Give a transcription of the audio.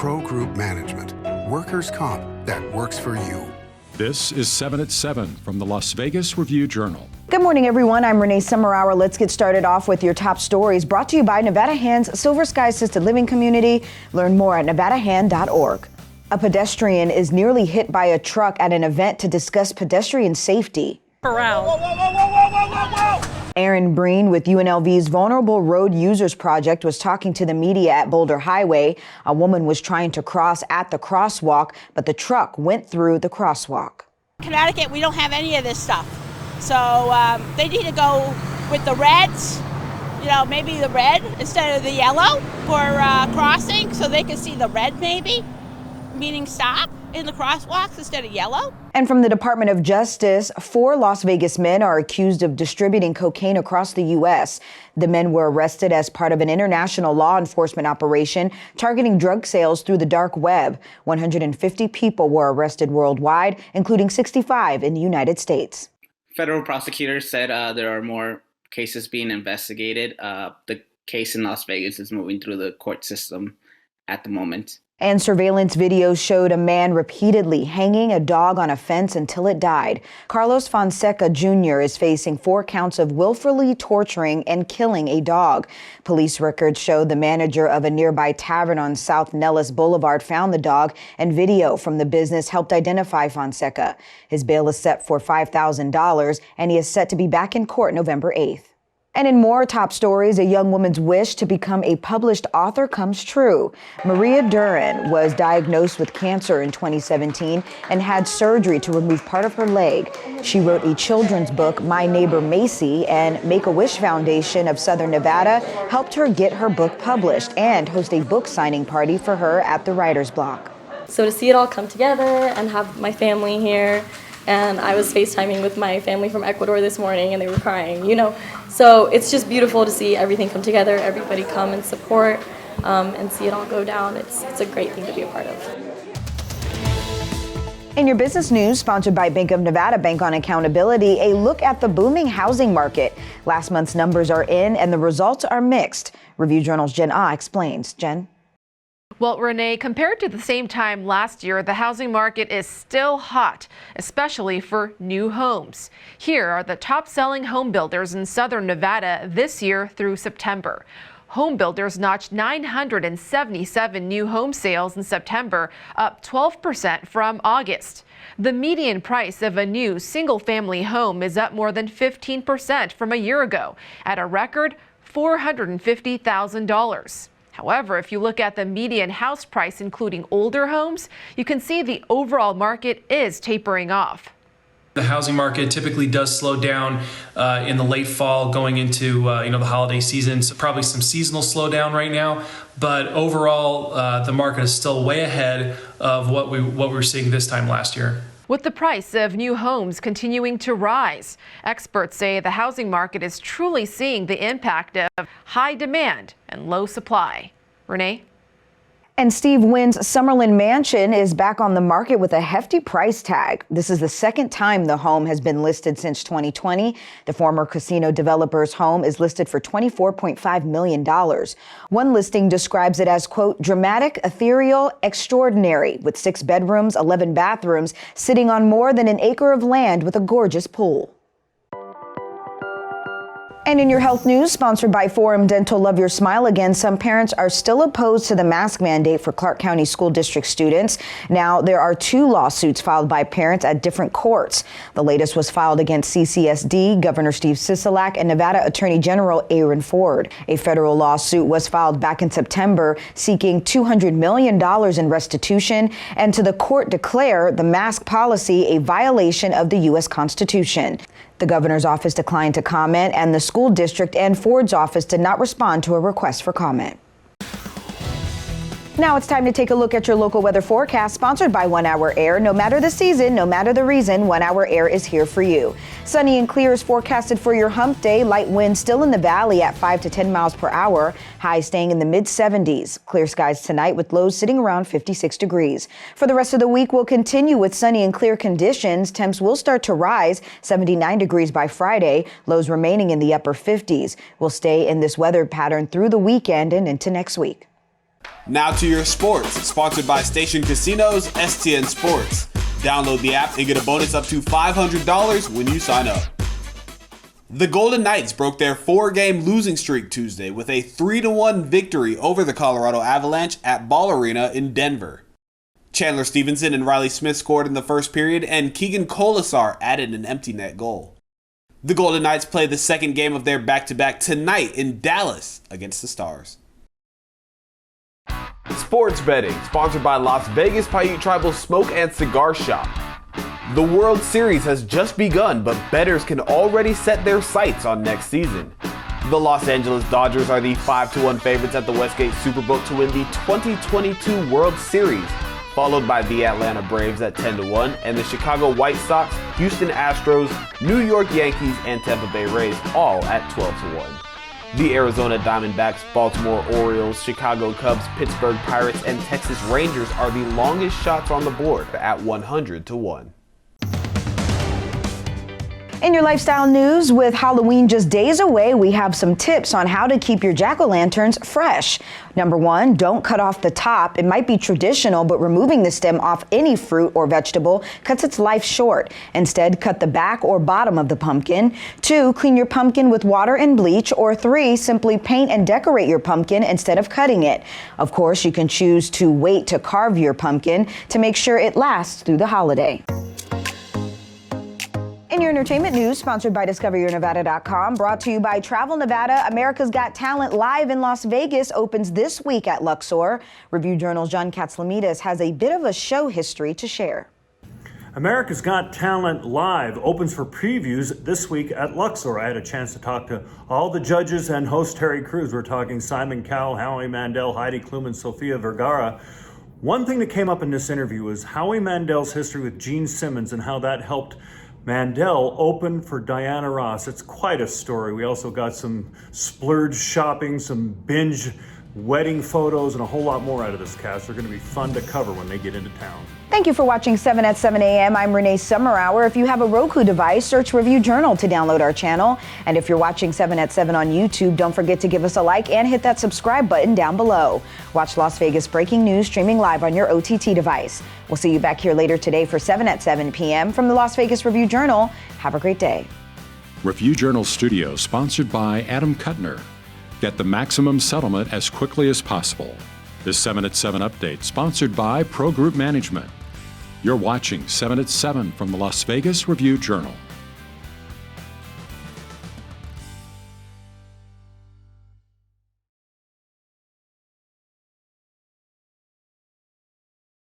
Pro Group Management. Workers' comp that works for you. This is 7 at 7 from the Las Vegas Review-Journal. Good morning, everyone. I'm Renee Summerhour. Let's get started off with your top stories brought to you by Nevada Hand's Silver Sky Assisted Living Community. Learn more at nevadahand.org. A pedestrian is nearly hit by a truck at an event to discuss pedestrian safety. Around. Whoa, whoa, whoa, whoa, whoa, whoa, whoa, whoa. Aaron Breen with UNLV's Vulnerable Road Users Project was talking to the media at Boulder Highway. A woman was trying to cross at the crosswalk, but the truck went through the crosswalk. Connecticut, we don't have any of this stuff. So they need to go with the reds, maybe the red instead of the yellow for crossing, so they can see the red maybe, meaning stop in the crosswalks instead of yellow. And from the Department of Justice, 4 Las Vegas men are accused of distributing cocaine across the U.S. The men were arrested as part of an international law enforcement operation targeting drug sales through the dark web. 150 people were arrested worldwide, including 65 in the United States. Federal prosecutors said there are more cases being investigated. The case in Las Vegas is moving through the court system at the moment. And surveillance video showed a man repeatedly hanging a dog on a fence until it died. Carlos Fonseca Jr. is facing 4 counts of willfully torturing and killing a dog. Police records show the manager of a nearby tavern on South Nellis Boulevard found the dog, and video from the business helped identify Fonseca. His bail is set for $5,000, and he is set to be back in court November 8th. And in more top stories, a young woman's wish to become a published author comes true. Maria Duran was diagnosed with cancer in 2017 and had surgery to remove part of her leg. She wrote a children's book, My Neighbor Macy, and Make-A-Wish Foundation of Southern Nevada helped her get her book published and host a book signing party for her at the Writer's Block. So to see it all come together and have my family here, and I was FaceTiming with my family from Ecuador this morning and they were crying, So it's just beautiful to see everything come together, everybody come and support and see it all go down. It's a great thing to be a part of. In your business news, sponsored by Bank of Nevada Bank on Accountability, a look at the booming housing market. Last month's numbers are in and the results are mixed. Review Journal's Jen Ah explains. Jen? Well, Renee, compared to the same time last year, the housing market is still hot, especially for new homes. Here are the top-selling home builders in Southern Nevada this year through September. Home builders notched 977 new home sales in September, up 12% from August. The median price of a new single-family home is up more than 15% from a year ago, at a record $450,000. However, if you look at the median house price, including older homes, you can see the overall market is tapering off. The housing market typically does slow down in the late fall going into the holiday season. So probably some seasonal slowdown right now. But overall, the market is still way ahead of what we were seeing this time last year. With the price of new homes continuing to rise, experts say the housing market is truly seeing the impact of high demand and low supply. Renee? And Steve Wynn's Summerlin Mansion is back on the market with a hefty price tag. This is the second time the home has been listed since 2020. The former casino developer's home is listed for $24.5 million. One listing describes it as, quote, dramatic, ethereal, extraordinary, with 6 bedrooms, 11 bathrooms, sitting on more than an acre of land with a gorgeous pool. And in your health news, sponsored by Forum Dental Love Your Smile Again, some parents are still opposed to the mask mandate for Clark County School District students. Now, there are 2 lawsuits filed by parents at different courts. The latest was filed against CCSD, Governor Steve Sisolak, and Nevada Attorney General Aaron Ford. A federal lawsuit was filed back in September seeking $200 million in restitution and to the court declare the mask policy a violation of the U.S. Constitution. The governor's office declined to comment, and the school district and Ford's office did not respond to a request for comment. Now it's time to take a look at your local weather forecast, sponsored by 1 Hour Air. No matter the season, no matter the reason, 1 Hour Air is here for you. Sunny and clear is forecasted for your hump day. Light winds still in the valley at 5 to 10 miles per hour. Highs staying in the mid-70s. Clear skies tonight with lows sitting around 56 degrees. For the rest of the week, we'll continue with sunny and clear conditions. Temps will start to rise, 79 degrees by Friday. Lows remaining in the upper 50s. We'll stay in this weather pattern through the weekend and into next week. Now to your sports, sponsored by Station Casinos, STN Sports. Download the app and get a bonus up to $500 when you sign up. The Golden Knights broke their 4-game losing streak Tuesday with a 3-1 victory over the Colorado Avalanche at Ball Arena in Denver. Chandler Stevenson and Riley Smith scored in the first period, and Keegan Colasar added an empty net goal. The Golden Knights play the second game of their back-to-back tonight in Dallas against the Stars. Sports betting, sponsored by Las Vegas Paiute Tribal Smoke and Cigar Shop. The World Series has just begun, but bettors can already set their sights on next season. The Los Angeles Dodgers are the 5-1 favorites at the Westgate Superbook to win the 2022 World Series, followed by the Atlanta Braves at 10-1 and the Chicago White Sox, Houston Astros, New York Yankees, and Tampa Bay Rays all at 12-1. The Arizona Diamondbacks, Baltimore Orioles, Chicago Cubs, Pittsburgh Pirates, and Texas Rangers are the longest shots on the board at 100-1. In your lifestyle news, with Halloween just days away, we have some tips on how to keep your jack-o'-lanterns fresh. Number 1, don't cut off the top. It might be traditional, but removing the stem off any fruit or vegetable cuts its life short. Instead, cut the back or bottom of the pumpkin. 2, clean your pumpkin with water and bleach. Or 3, simply paint and decorate your pumpkin instead of cutting it. Of course, you can choose to wait to carve your pumpkin to make sure it lasts through the holiday. In your entertainment news, sponsored by DiscoverYourNevada.com, brought to you by Travel Nevada, America's Got Talent live in Las Vegas opens this week at Luxor. Review Journal's John Katzlamidas has a bit of a show history to share. America's Got Talent Live opens for previews this week at Luxor. I had a chance to talk to all the judges and host Terry Crews. We're talking Simon Cowell, Howie Mandel, Heidi Klum, and Sofia Vergara. One thing that came up in this interview was Howie Mandel's history with Gene Simmons and how that helped Mandel open for Diana Ross. It's quite a story. We also got some splurge shopping, some binge wedding photos, and a whole lot more out of this cast. They're going to be fun to cover when they get into town. Thank you for watching 7 at 7 a.m. I'm Renee Summerhour. If you have a Roku device, search Review Journal to download our channel. And if you're watching 7 at 7 on YouTube, don't forget to give us a like and hit that subscribe button down below. Watch Las Vegas breaking news streaming live on your OTT device. We'll see you back here later today for 7 at 7 p.m. from the Las Vegas Review Journal. Have a great day. Review Journal Studio, sponsored by Adam Kuttner. Get the maximum settlement as quickly as possible. This 7 at 7 update, sponsored by Pro Group Management. You're watching 7 at 7 from the Las Vegas Review Journal.